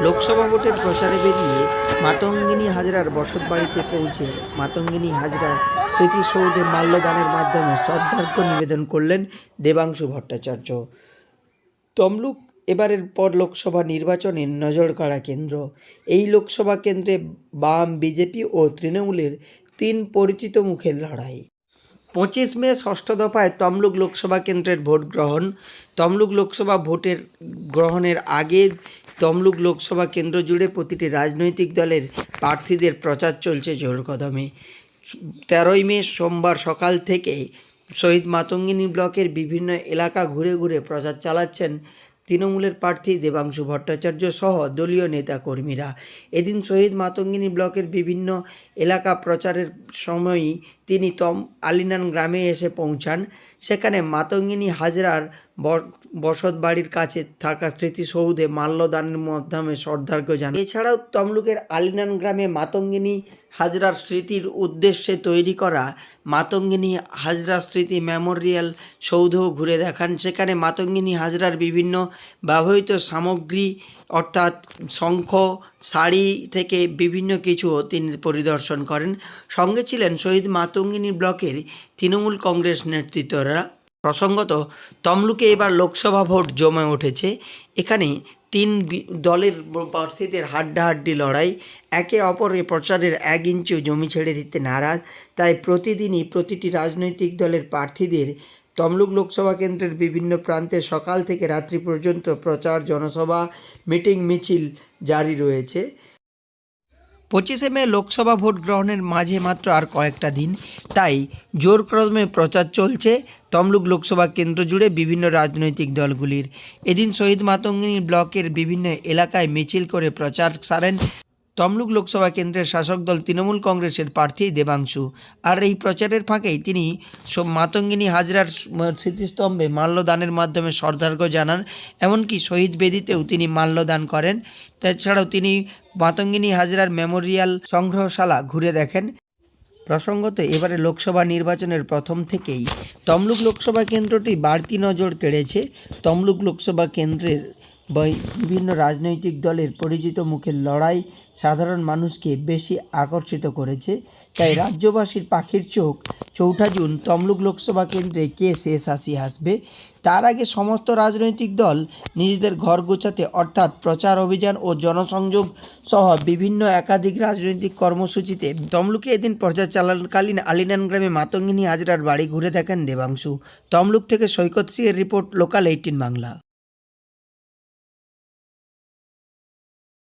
লোকসভা ভোটের প্রচারে বেরিয়ে মাতঙ্গিনী হাজরার বসতবাড়িতে পৌঁছে মাতঙ্গিনী হাজরার স্মৃতিসৌধে মাল্যদানের মাধ্যমে শ্রদ্ধার্ঘ্য নিবেদন করলেন দেবাংশু ভট্টাচার্য। তমলুক এবারের পর লোকসভা নির্বাচনের নজরকাড়া কেন্দ্র। এই লোকসভা কেন্দ্রে বাম, বিজেপি ও তৃণমূলের তিন পরিচিত মুখের লড়াই। 25 মে ষষ্ঠ দফায় তমলুক লোকসভা কেন্দ্রের ভোট গ্রহণ। তমলুক লোকসভা ভোটের গ্রহণের আগে তমলুক লোকসভা কেন্দ্র জুড়ে প্রতিটি রাজনৈতিক দলের প্রার্থীদের প্রচার চলছে জোর কদমে। 13 মে সোমবার সকাল থেকে শহীদ মাতঙ্গিনী ব্লকের বিভিন্ন এলাকা ঘুরে ঘুরে প্রচার চালাচ্ছেন তৃণমূলের প্রার্থী দেবাংশু ভট্টাচার্য সহ দলীয় নেতাকর্মীরা। এদিন শহীদ মাতঙ্গিনী ব্লকের বিভিন্ন এলাকা প্রচারের সময়ই তিনি আলিনান গ্রামে এসে পৌঁছান। সেখানে মাতঙ্গিনী হাজরার বসতবাড়ির কাছে থাকা স্মৃতিসৌধে মাল্যদানের মাধ্যমে শ্রদ্ধার্ঘ্য জানান। এছাড়াও তমলুকের আলিনান গ্রামে মাতঙ্গিনী হাজরার স্মৃতির উদ্দেশ্যে তৈরি করা মাতঙ্গিনী হাজরা স্মৃতি মেমোরিয়াল সৌধও ঘুরে দেখান। সেখানে মাতঙ্গিনী হাজরার বিভিন্ন ব্যবহৃত সামগ্রী অর্থাৎ শঙ্খ, শাড়ি থেকে বিভিন্ন কিছুও তিনি পরিদর্শন করেন। সঙ্গে ছিলেন শহীদ মাতঙ্গিনী ব্লকের তৃণমূল কংগ্রেস নেতৃত্বরা। প্রসঙ্গত, তমলুকে এবার লোকসভা ভোট জমে উঠেছে। এখানে তিন দলের প্রার্থীদের হাড্ডাহাড্ডি লড়াই। একে অপরের প্রচারের 1 ইঞ্চিও জমি ছেড়ে দিতে নারাজ। তাই প্রতিদিনই প্রতিটি রাজনৈতিক দলের প্রার্থীদের তমলুক লোকসভা কেন্দ্রের বিভিন্ন প্রান্তে সকাল থেকে রাত্রি পর্যন্ত প্রচার, জনসভা, মিটিং, মিছিল জারি রয়েছে। 25 মে লোকসভা ভোট গ্রহণের মাঝে মাত্র আর কয়েকটা দিন, তাই জোর কদমে প্রচার চলছে তমলুক লোকসভা কেন্দ্র জুড়ে বিভিন্ন রাজনৈতিক দলগুলির। এদিন শহীদ মাতঙ্গিনী ব্লকের বিভিন্ন এলাকায় মিছিল করে প্রচার সারেন তমলুক লোকসভা কেন্দ্রের শাসক দল তৃণমূল কংগ্রেসের প্রার্থী দেবাংশু। আর এই প্রচারের ফাঁকেই তিনি মাতঙ্গিনী হাজরার স্মৃতিস্তম্ভে মাল্যদানের মাধ্যমে শ্রদ্ধার্ঘ্য জানান। এমনকি শহীদ বেদিতেও তিনি মাল্যদান করেন। তাছাড়াও তিনি মাতঙ্গিনী হাজরার মেমোরিয়াল সংগ্রহশালা ঘুরে দেখেন। প্রসঙ্গত, এবারে লোকসভা নির্বাচনের প্রথম থেকেই তমলুক লোকসভা কেন্দ্রটি বাড়তি নজর কেড়েছে। তমলুক লোকসভা কেন্দ্রের বিভিন্ন রাজনৈতিক দলের পরিচিত মুখের লড়াই সাধারণ মানুষকে বেশি আকর্ষিত করেছে। তাই রাজ্যবাসীর পাখির চোখ 4 জুন তমলুক লোকসভা কেন্দ্রে কে শেষ হাসি হাসবে। তার আগে সমস্ত রাজনৈতিক দল নিজেদের ঘর গোছাতে অর্থাৎ প্রচার অভিযান ও জনসংযোগ সহ বিভিন্ন একাধিক রাজনৈতিক কর্মসূচিতে তমলুকে এদিন প্রচার চালাকালীন আলিনান গ্রামে মাতঙ্গিনী হাজরার বাড়ি ঘুরে দেখেন দেবাংশু। তমলুক থেকে সৈকত সিংয়ের রিপোর্ট, লোকাল 18 বাংলা।